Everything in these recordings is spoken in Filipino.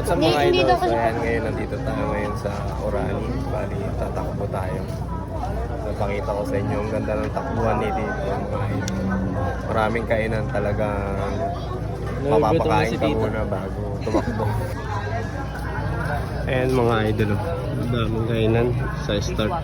What's up mga idol? So ayan, ngayon nandito tayo ngayon sa Orani. Bali, tatakbo tayo. So pakita ko sa inyo ang ganda ng takbuhan ni dito mga idol. Maraming kainan talagang mapapakain ka muna bago tumakbo. Ayan mga idol, daming kainan sa start.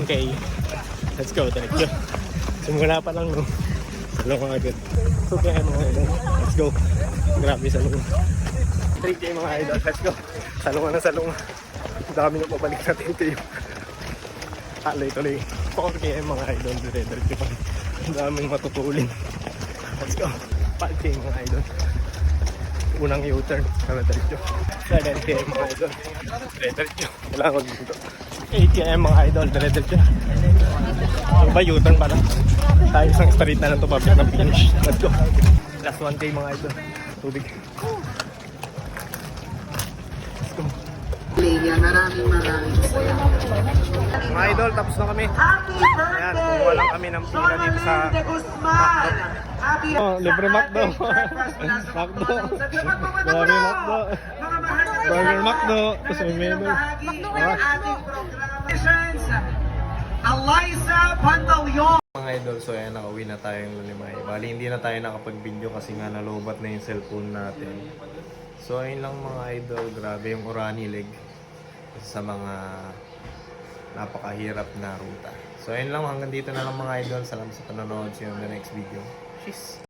Okay, let's go, diretso. Simula pa lang, no? Salong agad. Okay, mga idol, let's go. Grabe, salong. 3K mga idol, let's go. Salungan na salungan. Ang dami na pabalik sa 10K. Tuloy-tuloy. 4K mga idol, diretso pa. Ang daming matutulin. Let's go. 5K mga idol. Unang U-turn, kaya diretso. 7K mga idol, diretso. Kailangan ko dito. 8km mga idol, diretso. Yung ba U-turn pala? Tayo isang straight na lang ito, pabit na finish. Let's go. Last 1K mga idol. Tubig. Let's go. Maraming Mga idol, tapos na kami. Ayan, kumuha lang kami ng pila dito sa McDo. Oh, libre McDo. McDo. Grabe McDo. Burger McDo. Tapos may menu. Eliza Pantaleon. Mga idol, so ayan, nakauwi na tayong Lunimay. Bali, hindi na tayo nakapag-video kasi nga nalobat na yung cellphone natin. So ayun lang mga idol, grabe yung Orani leg sa mga napakahirap na ruta. So ayun lang, hanggang dito na lang mga idol. Salamat sa panonood. See you on the next video. Cheers!